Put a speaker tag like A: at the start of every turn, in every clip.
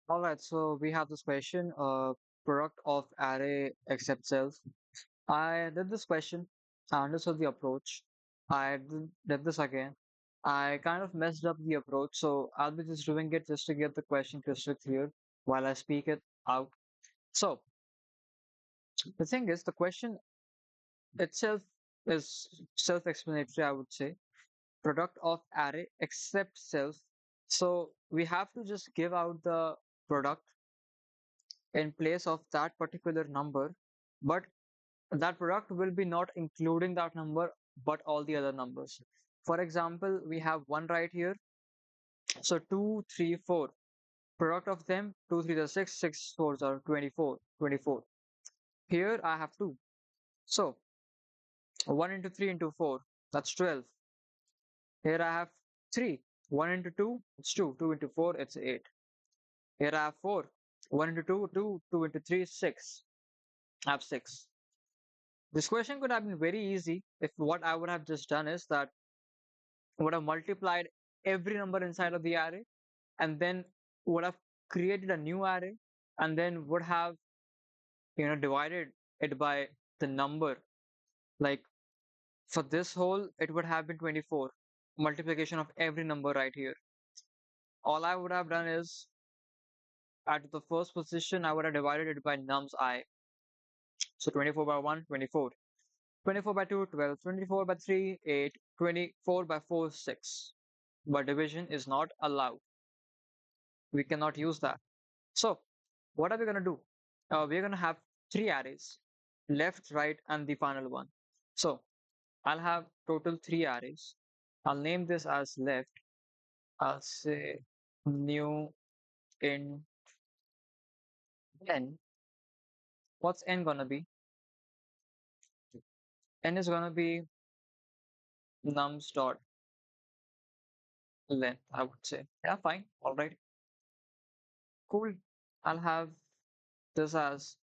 A: All right, so we have this question, product of array except self. I did this question, I understood the approach. I did this again. I kind of messed up the approach, so I'll be just doing it just to get the question crystal clear while I speak it out. So the thing is, the question itself is self-explanatory, I would say. Product of array except self. So we have to just give out the product in place of that particular number, but that product will be not including that number, but all the other numbers. For example, we have 1 right here. So 2, 3, 4. Product of them, 2, 3 are 6, 6 fours are 24, 24. Here I have 2. So 1 into 3 into 4, that's 12. Here I have 3. 1 into 2, it's 2. 2 into 4, it's 8. Here I have 4. 1 into 2, 2. 2 into 3, 6. I have 6. This question could have been very easy if what I would have just done is that I would have multiplied every number inside of the array and then would have created a new array and then would have divided it by the number. Like for this whole, it would have been 24 multiplication of every number right here. All I would have done is at the first position, I would have divided it by nums I. So 24 by 1, 24. 24 by 2, 12. 24 by 3, 8. 24 by 4, 6. But division is not allowed. We cannot use that. So what are we going to do? We're going to have three arrays, left, right, and the final one. So I'll have total three arrays. I'll name this as left. I'll say new in n. What's n gonna be? N is gonna be nums dot length, I would say. Yeah, fine. All right. Cool. I'll have this as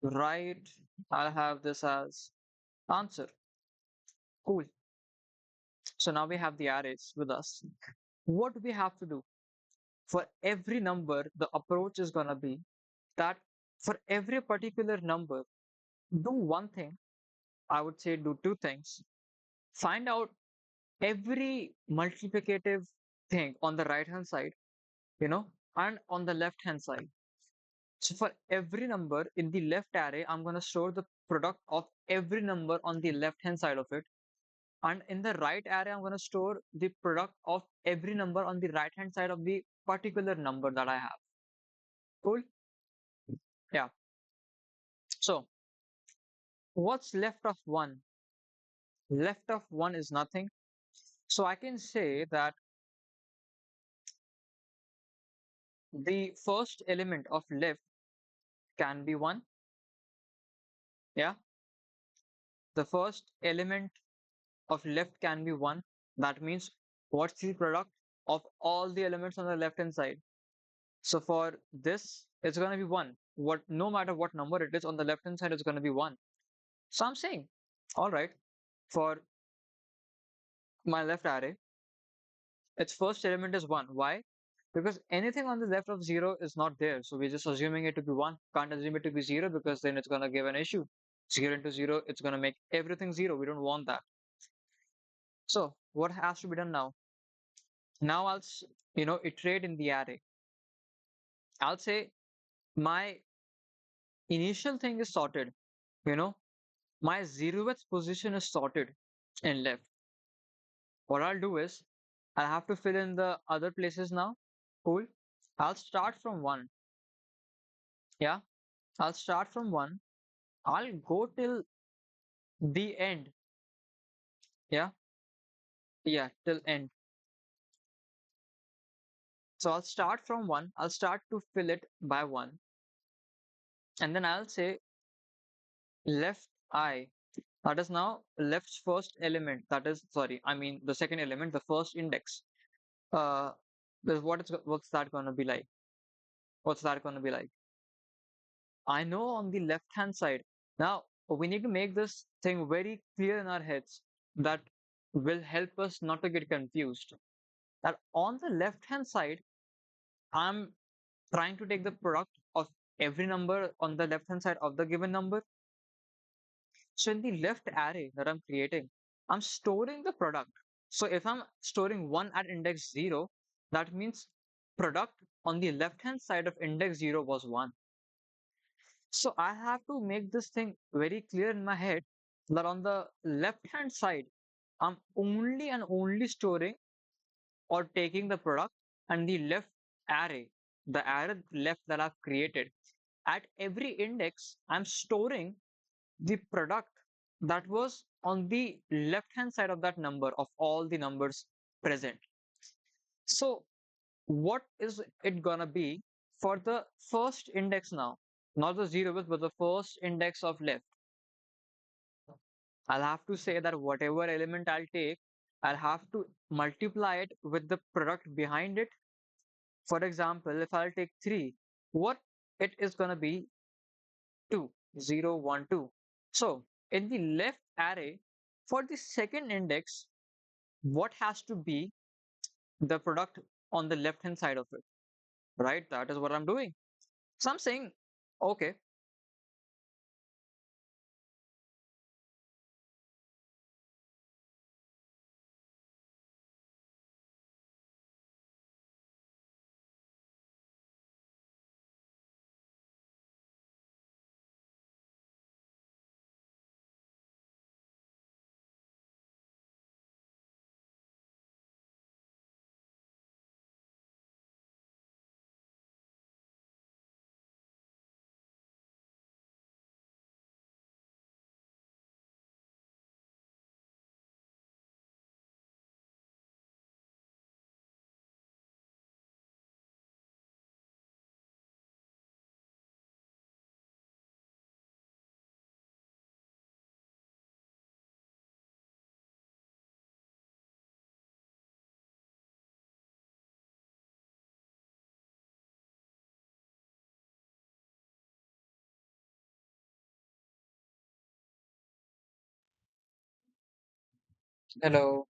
A: right. I'll have this as answer. Cool. So now we have the arrays with us. What do we have to do? For every number, the approach is gonna be that for every particular number, do one thing. I would say do two things. Find out every multiplicative thing on the right hand side, and on the left hand side. So for every number in the left array, I'm going to store the product of every number on the left hand side of it. And in the right array, I'm going to store the product of every number on the right hand side of the particular number that I have. Cool? Yeah. So what's left of 1? Left of 1 is nothing. So I can say that the first element of left can be 1. Yeah. The first element of left can be 1. That means what's the product of all the elements on the left hand side? So for this, it's going to be 1. No matter what number it is on the left hand side, it's going to be 1. So I'm saying, all right, for my left array, its first element is 1. Why? Because anything on the left of 0 is not there. So we're just assuming it to be 1. Can't assume it to be 0 because then it's going to give an issue. 0 into 0, it's going to make everything 0. We don't want that. So what has to be done now? Now I'll iterate in the array. I'll say my initial thing is sorted. You know, my 0th position is sorted in left. What I'll do is I'll have to fill in the other places now. Cool. I'll start from 1. Yeah. I'll start from 1. I'll go till the end. Yeah. Yeah. Till end. So I'll start from 1. I'll start to fill it by 1. And then I'll say left I. That is now left's first element. That is, sorry, I mean the second element, the first index. Uh, what's that going to be like? What's that going to be like? I know on the left hand side. Now we need to make this thing very clear in our heads that will help us not to get confused. That on the left hand side, I'm trying to take the product of every number on the left hand side of the given number. So in the left array that I'm creating, I'm storing the product. So if I'm storing 1 at index 0, that means product on the left hand side of index 0 was 1. So I have to make this thing very clear in my head that on the left hand side, I'm only and only storing or taking the product, and the left array, the array left that I've created, at every index, I'm storing the product that was on the left hand side of that number of all the numbers present. So what is it gonna be for the first index now? Not the zeroth, but the first index of left. I'll have to say that whatever element I'll take, I'll have to multiply it with the product behind it. For example, if I'll take 3, what it is gonna be 2, 0, 1, 2. So in the left array, for the second index, what has to be the product on the left hand side of it, right? That is what I'm doing. So I'm saying, okay, hello.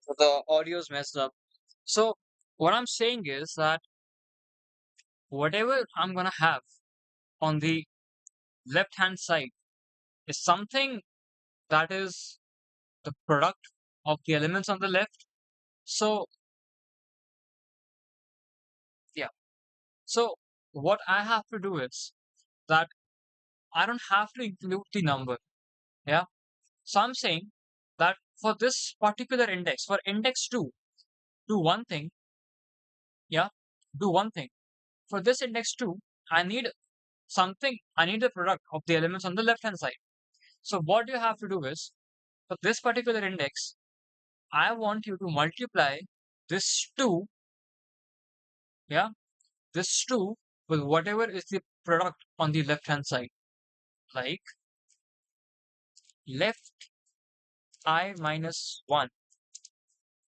A: So the audio's messed up. So what I'm saying is that whatever I'm gonna have on the left hand side is something that is the product of the elements on the left. So yeah. So what I have to do is that I don't have to include the number. Yeah. So I'm saying that for this particular index, for index 2, do one thing. Yeah. Do one thing. For this index 2, I need something. I need the product of the elements on the left hand side. So what you have to do is for this particular index, I want you to multiply this 2, yeah, this 2 with whatever is the product on the left hand side, like left I minus 1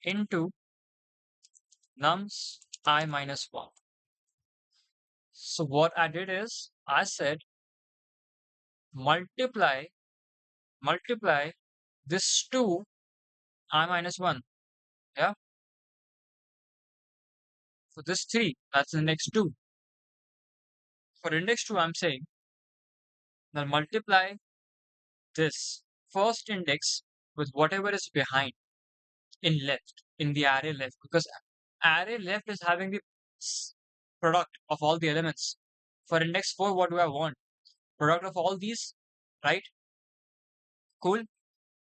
A: into nums I minus 1. So what I did is I said multiply multiply this 2 I minus 1. Yeah. For this 3, that's index 2. For index 2, I'm saying that multiply this first index with whatever is behind in left, in the array left, because array left is having the product of all the elements. For index 4, what do I want? Product of all these, right? Cool.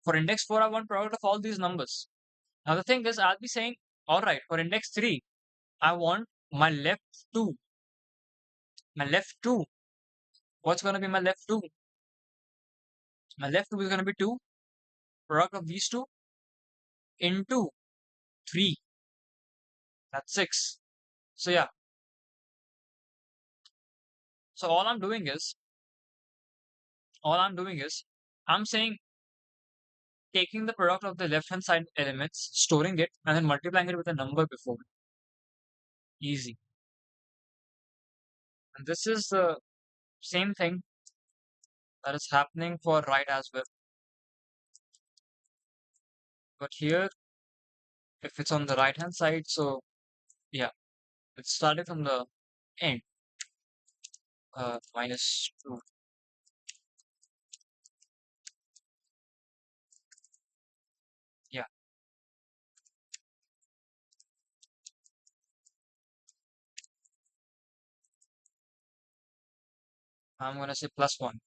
A: For index 4, I want product of all these numbers. Now the thing is, I'll be saying, all right, for index 3, I want my left 2. My left 2. What's going to be my left 2? My left 2 is going to be 2. Product of these 2 into 3. That's 6. So yeah. So all I'm doing is
B: all I'm doing is I'm saying taking the product of the left hand side elements, storing it, and then multiplying it with a number before it. Easy. And this is the same thing that is happening for right as well. But here, if it's on the right hand side, so yeah, it's starting from the end, minus 2. Yeah, I'm gonna say plus 1.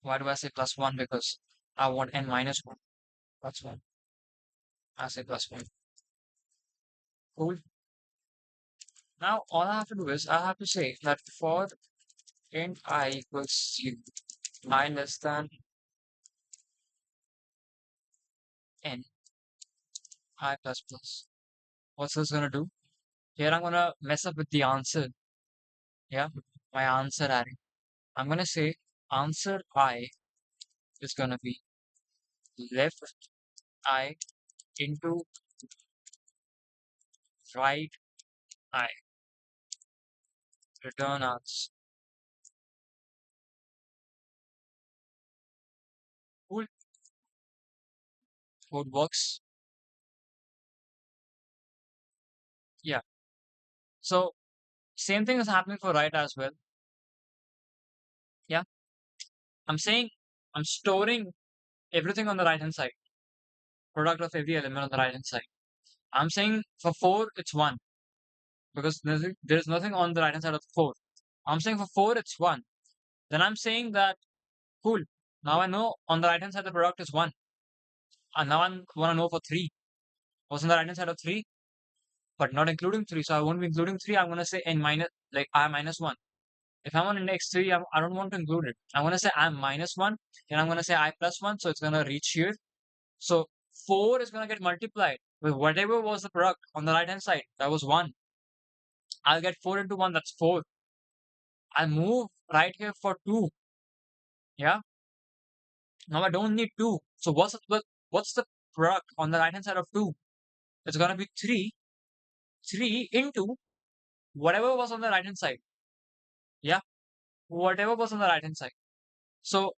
B: Why do I say plus 1? Because I want n minus 1. Plus 1. I say plus 1. Cool. Now, all I have to do is I have to say that for int I equals 0, I less than n, I plus plus. What's this gonna do? Here I'm gonna mess up with the answer. Yeah, my answer array. I'm gonna say answer I is gonna be left I into right I. Return answer. Cool. Code works. Yeah. So same thing is happening for right as well. Yeah. I'm saying I'm storing everything on the right hand side. Product of every element on the right hand side. I'm saying for 4 it's 1 because there's nothing on the right hand side of 4. I'm saying for 4 it's 1. Then I'm saying that cool. Now I know on the right hand side the product is 1. And now I want to know for 3. What's on the right hand side of 3? But not including 3. So I won't be including 3. I'm going to say n minus, like I minus 1. If I'm on index 3, I don't want to include it. I'm going to say I minus 1. Then I'm going to say I plus 1. So it's going to reach here. So 4 is going to get multiplied with whatever was the product on the right hand side. That was 1. I'll get 4 into 1. That's 4. I'll move right here for 2. Yeah. Now I don't need 2. So what's the product on the right hand side of 2? It's going to be 3. 3 into whatever was on the right hand side. Yeah. Whatever was on the right hand side. So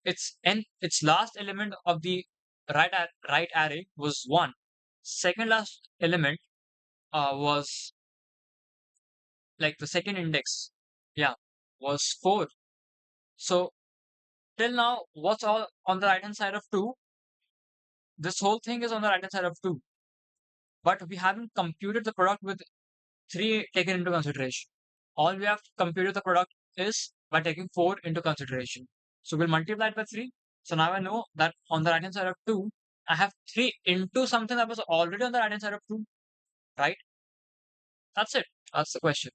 B: its last element of the right array was 1. Second last element was like the second index. Yeah, was 4. So till now, what's all on the right hand side of 2? This whole thing is on the right hand side of 2. But we haven't computed the product with 3 taken into consideration. All we have computed the product is by taking 4 into consideration. So we'll multiply it by 3. So now I know that on the right hand side of 2, I have 3 into something that was already on the right hand side of 2, right? That's it. That's the question.